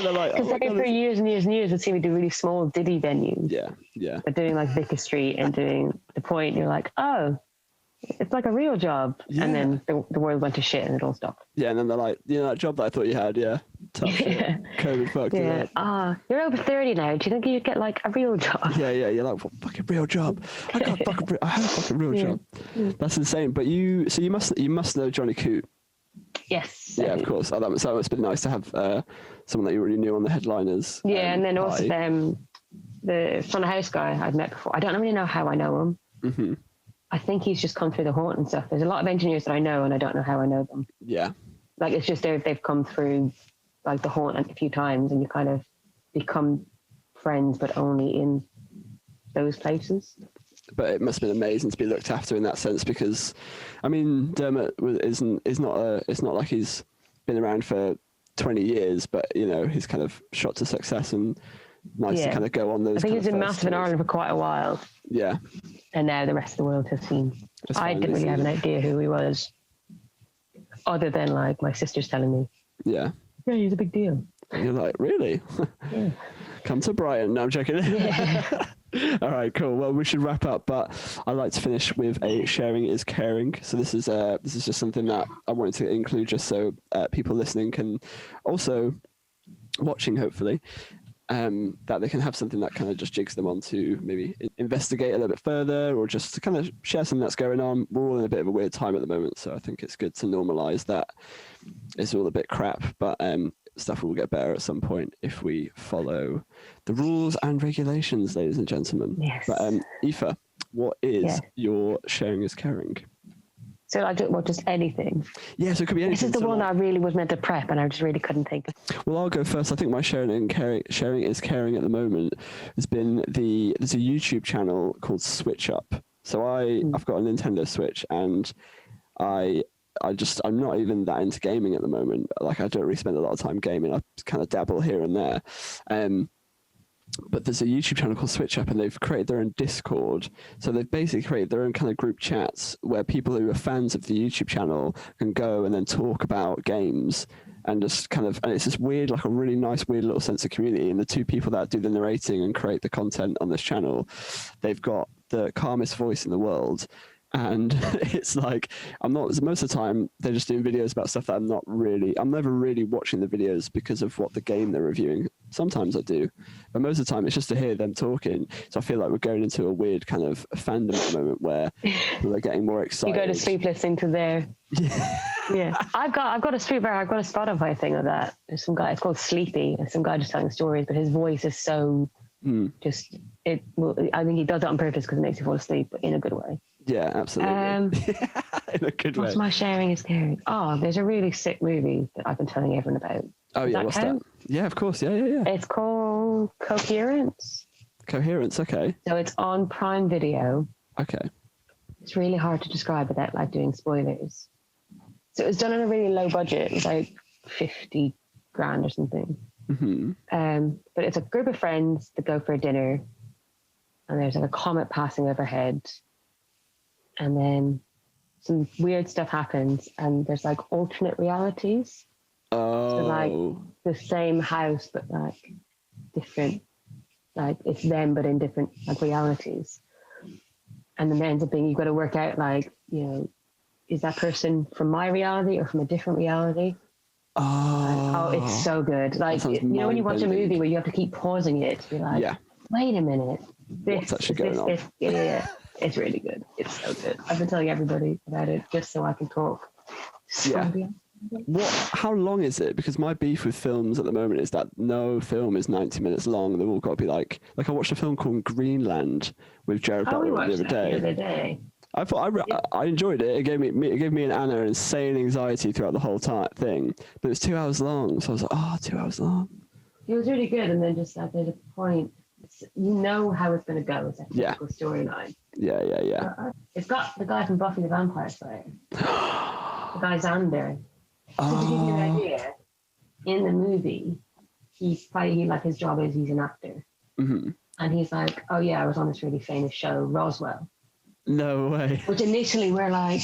S3: they're like, because for years and years and years would see me do really small Diddy venues.
S2: Yeah.
S3: But doing like Vicar Street and doing the Point, you're like, oh, it's like a real job. Yeah. And then the world went to shit and it all stopped.
S2: Yeah, and then they're like, that job that I thought you had, tough shit. COVID fucked it up.
S3: You're over 30 now. Do you think you'd get like a real job?
S2: Yeah, you're like, what fucking real job? I have a fucking real job. That's insane. But you must know Johnny Coote.
S3: Yes.
S2: Yeah, of course. Oh, that must have been nice to have someone that you already knew on the headliners.
S3: Yeah, and then also the front of house guy I'd met before. I don't really know how I know him.
S2: Mm-hmm.
S3: I think he's just come through the Haunt and stuff. There's a lot of engineers that I know, and I don't know how I know them.
S2: Yeah.
S3: Like, it's just they've come through like the Haunt a few times, and you kind of become friends, but only in those places.
S2: But it must have been amazing to be looked after in that sense, because, I mean, Dermot it's not like he's been around for 20 years, but he's kind of shot to success, and nice to kind of go on those. I
S3: think he's been massive in Ireland for quite a while.
S2: Yeah.
S3: And now the rest of the world has seen. I didn't really have an idea who he was, other than like my sisters telling me.
S2: Yeah.
S3: Yeah, he's a big deal.
S2: And you're like, really?
S3: Yeah.
S2: Come to Brighton. No, I'm joking.
S3: Yeah.
S2: All right, cool. Well, we should wrap up, but I'd like to finish with a sharing is caring. So this is just something that I wanted to include, just so people listening can also watching, hopefully, that they can have something that kind of just jigs them on to maybe investigate a little bit further, or just to kind of share something that's going on. We're all in a bit of a weird time at the moment, so I think it's good to normalize that it's all a bit crap, but stuff will get better at some point if we follow the rules and regulations, ladies and gentlemen.
S3: Yes.
S2: But Aoife, what is your sharing is caring?
S3: So I don't just anything.
S2: Yeah, so it could be anything.
S3: This is the one that I really was meant to prep, and I just really couldn't think.
S2: Well, I'll go first. I think my sharing is caring at the moment has been there's a YouTube channel called Switch Up. So I've got a Nintendo Switch, and I'm not even that into gaming at the moment. Like, I don't really spend a lot of time gaming. I kind of dabble here and there. But there's a YouTube channel called Switch Up, and they've created their own Discord. So they've basically created their own kind of group chats where people who are fans of the YouTube channel can go and then talk about games, and just kind of, and it's this weird, like a really nice, weird little sense of community. And the 2 people that do the narrating and create the content on this channel, they've got the calmest voice in the world. And it's like, most of the time they're just doing videos about stuff that I'm never really watching the videos because of what the game they're reviewing. Sometimes I do, but most of the time it's just to hear them talking. So I feel like we're going into a weird kind of fandom at the moment where people are getting more excited.
S3: You go to sleep listening to their... Yeah. I've got a Spotify thing of that. There's some guy, it's called Sleepy, and some guy just telling stories, but his voice is so I think he does it on purpose because it makes you fall asleep, but in a good way.
S2: Yeah, absolutely. In a good way.
S3: What's my sharing is caring? Oh, there's a really sick movie that I've been telling everyone about.
S2: Oh, yeah, what's that? Yeah, of course. Yeah.
S3: It's called Coherence.
S2: Coherence, okay.
S3: So it's on Prime Video.
S2: Okay.
S3: It's really hard to describe without like doing spoilers. So it was done on a really low budget. It was like 50 grand or something.
S2: Mm-hmm.
S3: But it's a group of friends that go for a dinner, and there's like a comet passing overhead, and then some weird stuff happens, and there's like alternate realities.
S2: Oh.
S3: So like the same house, but like different, like it's them, but in different like realities. And then there ends up being, you've got to work out like, you know, is that person from my reality or from a different reality?
S2: Oh,
S3: it's so good. Like, you know, when you watch a movie where you have to keep pausing it to be like, wait a minute,
S2: what's actually going on?
S3: Yeah, it's really good. It's so good. I've been telling everybody about it just so I can talk.
S2: How long is it? Because my beef with films at the moment is that no film is 90 minutes long. They've all got to be like I watched a film called Greenland with Jared Butler the other day. I thought I enjoyed it. It gave me and Anna insane anxiety throughout the whole thing. But it was 2 hours long, so I was like, 2 hours long.
S3: It was really good, and then just at the point, you know how it's going to go. It's a typical storyline.
S2: Yeah.
S3: It's got the guy from Buffy the Vampire Slayer. The guy Xander. So to give you an idea, in the movie, his job is he's an actor.
S2: Mm-hmm.
S3: And he's like, oh yeah, I was on this really famous show, Roswell.
S2: No way.
S3: Which initially we're like,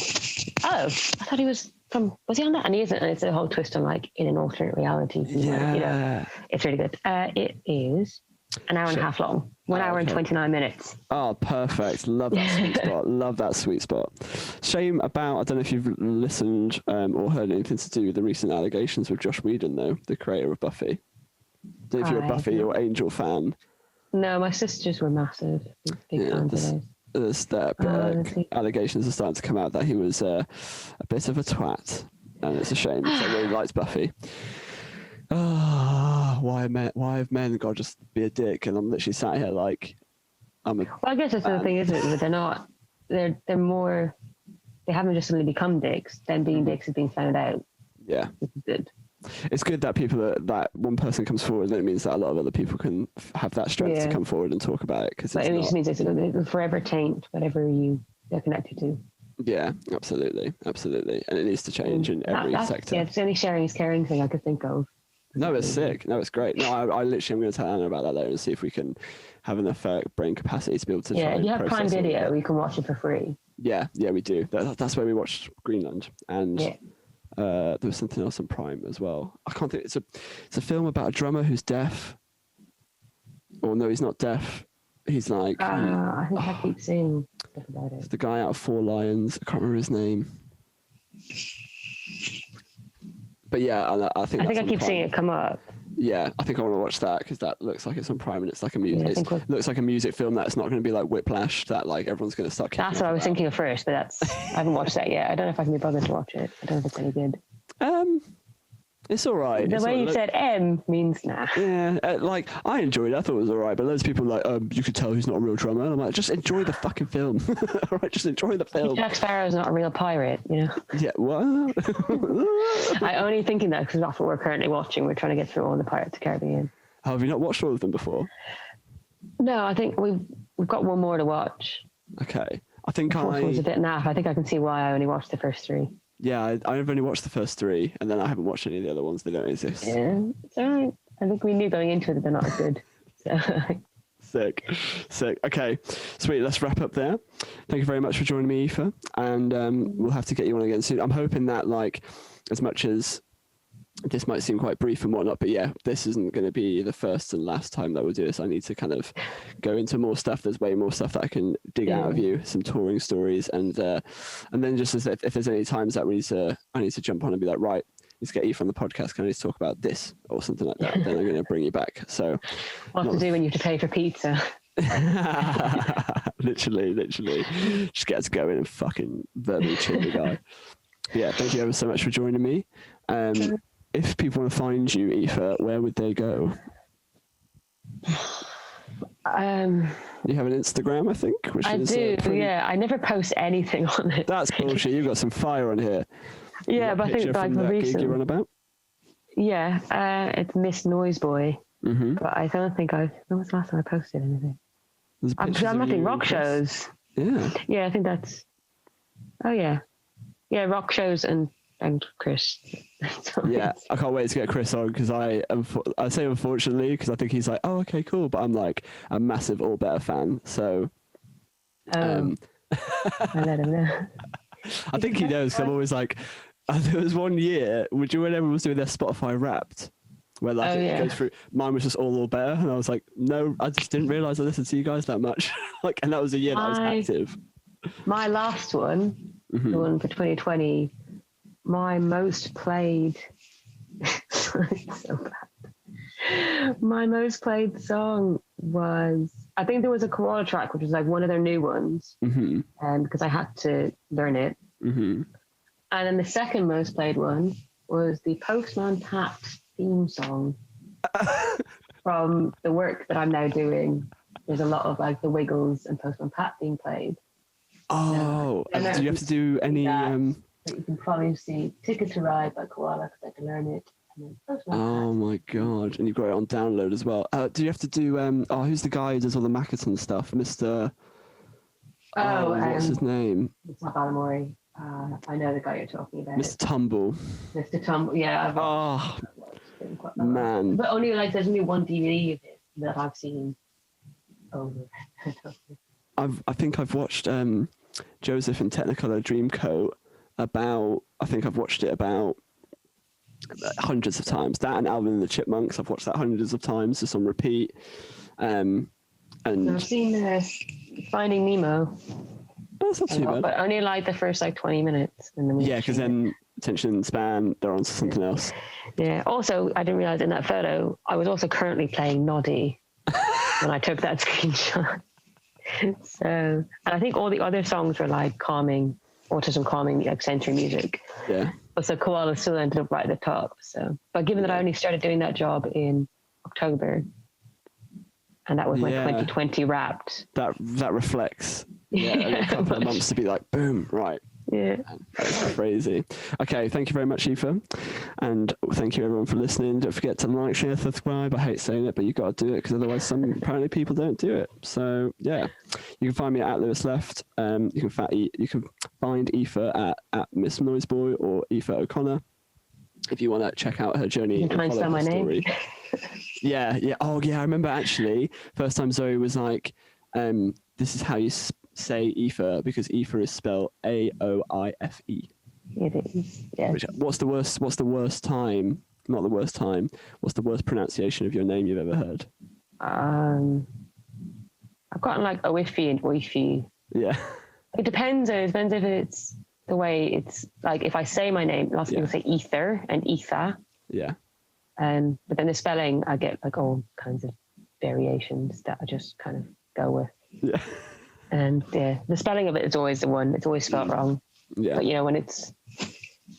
S3: oh, I thought he was he on that? And he isn't. And it's a whole twist on like in an alternate reality.
S2: Yeah.
S3: You know, it's really good. It is an hour and a half long. 1 hour and 29 minutes.
S2: Oh, perfect. Love that sweet spot. Love that sweet spot. Shame about, I don't know if you've listened or heard anything to do with the recent allegations with Josh Whedon, though, the creator of Buffy. I don't know if you're a Buffy or Angel fan.
S3: No, my sisters were massive. Big fans of those.
S2: Allegations are starting to come out that he was a bit of a twat. And it's a shame because I really liked Buffy. Why have men got to just be a dick? And I'm literally sat here like, well,
S3: I guess that's the thing, isn't it? But they're not. They're more. They haven't just suddenly become dicks. Them being dicks is being found out.
S2: Yeah,
S3: which is good.
S2: It's good that that one person comes forward, and it means that a lot of other people can have that strength to come forward and talk about it. Because it
S3: just means it'll forever taint whatever they're connected to.
S2: Yeah, absolutely, and it needs to change in every sector.
S3: Yeah, it's the only sharing is caring thing I could think of.
S2: No, it's sick. No, it's great. No, I literally am going to tell Anna about that later and see if we can have enough brain capacity to be able to.
S3: Yeah, if you have Prime Video, you can watch it for free.
S2: Yeah, we do. That's where we watched Greenland, and there was something else on Prime as well. I can't think. It's a film about a drummer who's deaf. Or no, he's not deaf. He's like.
S3: I think I keep seeing stuff about it.
S2: It's the guy out of Four Lions. I can't remember his name. But yeah, I think I keep
S3: seeing it come up.
S2: Yeah, I think I want to watch that because that looks like it's on Prime and it's like a music. It looks like a music film that's not going to be like Whiplash that like everyone's going to start.
S3: That's what I was thinking of first, but I haven't watched that yet. I don't know if I can be bothered to watch it. I don't know if it's any good.
S2: It's all right.
S3: The way you said M means nah.
S2: Yeah, like I enjoyed it. I thought it was all right, but loads of people were like, you could tell he's not a real drummer. And I'm like, just enjoy the fucking film. All right, just enjoy the film.
S3: Jack Sparrow's not a real pirate, you know.
S2: Yeah, what?
S3: I'm only thinking that because that's what we're currently watching. We're trying to get through all the Pirates of the Caribbean.
S2: Oh, have you not watched all of them before?
S3: No, I think we've got one more to watch.
S2: Okay, I think
S3: it was a bit naff. I think I can see why I only watched the first three.
S2: Yeah, I've only watched the first three, and then I haven't watched any of the other ones. They don't exist.
S3: Yeah, it's all right. I think we knew going into it that they're not as good. So.
S2: Sick. Okay, sweet. Let's wrap up there. Thank you very much for joining me, Aoife, and we'll have to get you on again soon. I'm hoping that, like, as much as this might seem quite brief and whatnot, but yeah, this isn't going to be the first and last time that we'll do this. I need to kind of go into more stuff. There's way more stuff that I can dig out of you, some touring stories, and then just as if there's any times that I need to jump on and be like, right, let's get you from the podcast. Can I just talk about this or something like that? Then I'm going to bring you back. So
S3: what to do when you have to pay for pizza?
S2: literally, just get us going and fucking verbally chill the guy. Yeah, thank you ever so much for joining me. If people want to find you, Aoife, where would they go? You have an Instagram, I think.
S3: I do. Yeah, I never post anything on it.
S2: That's bullshit. You've got some fire on here.
S3: Yeah, but I think like the recent.
S2: You run about?
S3: Yeah, it's Miss Noiseboy.
S2: Mm-hmm.
S3: But I don't think when was the last time I posted anything? I'm not doing rock shows.
S2: Yeah.
S3: Yeah, I think that's. Oh yeah, rock shows and Chris.
S2: Yeah, I can't wait to get Chris on because I say unfortunately because I think he's like, oh, okay, cool, but I'm like a massive All Better fan, so.
S3: I let him know.
S2: I think he knows because I'm always like, there was one year, would you when everyone was doing their Spotify Wrapped, where like it goes through. Mine was just all better, and I was like, no, I just didn't realize I listened to you guys that much. Like, and that was a year that I was active.
S3: My last one, the one for 2020, my most played. Sorry, so bad. My most played song was, I think there was a Koala track, which was like one of their new ones, because I had to learn it. And then the second most played one was the Postman Pat theme song from the work that I'm now doing. There's a lot of like the Wiggles and Postman Pat being played.
S2: Oh, do you have to do any?
S3: But you can probably see Ticket to Ride by Koala because I had to learn it. And then
S2: oh my god! And you've got it on download as well. Do you have to do? Who's the guy who does all the Makaton stuff, Mr. What's his name?
S3: It's not Balamori. I know the guy you're talking about.
S2: Mr. Tumble.
S3: Mr. Tumble, yeah.
S2: Man.
S3: But only like there's only one DVD of it that I've seen over.
S2: I think I've watched Joseph in Technicolor Dreamcoat I've watched it about hundreds of times. That and Alvin and the Chipmunks, I've watched that hundreds of times, just on repeat. And
S3: I've seen Finding Nemo.
S2: That's not too bad.
S3: But only like the first like 20 minutes.
S2: Because then attention span, they're on to something else.
S3: Yeah. Also, I didn't realize in that photo, I was also currently playing Noddy when I took that screenshot. So, and I think all the other songs were like autism calming, like sensory music.
S2: Yeah.
S3: But so Koala still ended up right at the top. So, but given that I only started doing that job in October, and that was my 2020 Wrapped.
S2: That reflects. A couple of months to be like, boom, right.
S3: Yeah.
S2: That's crazy. Okay, thank you very much, Aoife. And thank you everyone for listening. Don't forget to like, share, subscribe. I hate saying it, but you've got to do it because otherwise apparently people don't do it. So yeah, you can find me at Lewis Left. You can find Aoife at Miss Noiseboy or Aoife O'Connor if you want to check out her journey.
S3: You can find my
S2: story.
S3: name.
S2: Yeah. Oh yeah, I remember actually first time Zoe was like, this is how you say Aoife, because Aoife is spelled Aoife.
S3: It is, yeah.
S2: What's the worst time? Not the worst time. What's the worst pronunciation of your name you've ever heard?
S3: I've gotten like Aoife and Oife.
S2: Yeah.
S3: It depends. It depends if it's the way it's like. If I say my name, lots of people say Ether and Aoife.
S2: Yeah.
S3: But then the spelling, I get like all kinds of variations that I just kind of go with.
S2: Yeah.
S3: And the spelling of it is always the one. It's always spelled wrong.
S2: Yeah.
S3: But when it's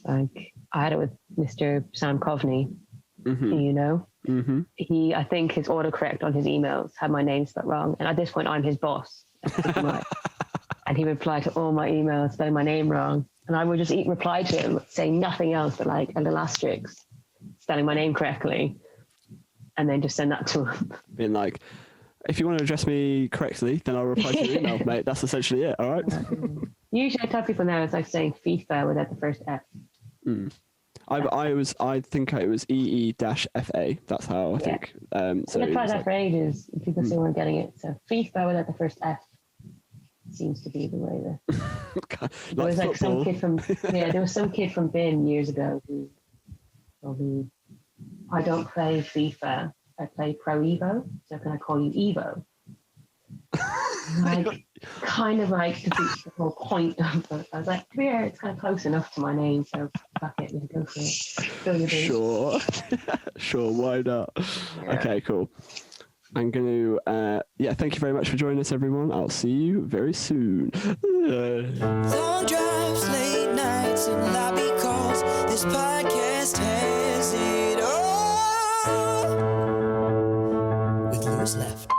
S3: like, I had it with Mr. Sam Coveney, he, I think his autocorrect on his emails had my name spelled wrong. And at this point, I'm his boss. And he would reply to all my emails spelling my name wrong. And I would just reply to him saying nothing else but like a little asterisk, spelling my name correctly. And then just send that to him.
S2: Being like, if you want to address me correctly, then I'll reply to your email, mate. That's essentially it, all right?
S3: Usually I tell people now it's like saying FIFA without the first F.
S2: I think it was EE-FA. That's how I think.
S3: So I've tried that for ages. People still weren't getting it. So FIFA without the first F seems to be the way that. There was like some kid from there was some kid from Bin years ago who told me, I don't play FIFA. I play Pro Evo, so can I call you Evo? Kind of like to beat the whole point of it. I was like, yeah, it's kind of close enough to my name, so fuck it, we'll go for it.
S2: Sure, why not? Yeah. Okay, cool. I'm going to, thank you very much for joining us, everyone. I'll see you very soon.
S1: Long drives, late nights, and lobby calls. This podcast has it all. With Lewis Left.